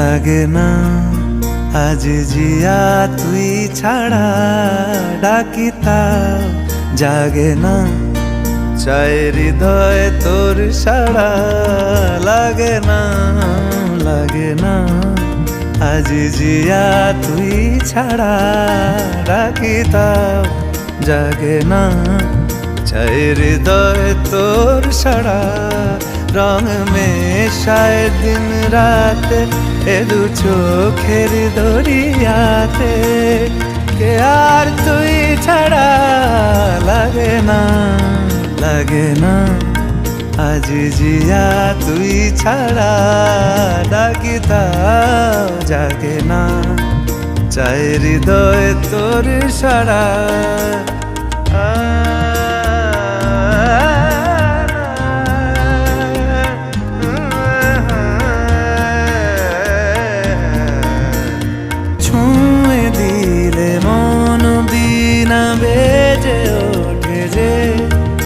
লাগে না আজ জিয়া তুই ছাড়া ডাকিতাম জাগে না চাই হৃদয় তোর সাড়া লাগে না আজ জিয়া তুই ছাড়া ডাকিতাম জাগে না চাই হৃদয় তোর সাড়া রং মেশায় দিন রাত এ দু চোখের দরিয়াতে কে আর তুই ছাড়া লাগে না আজ জিয়া তুই ছাড়া ডাকিতাম জাগে না চাই হৃদয় তোর সাড়া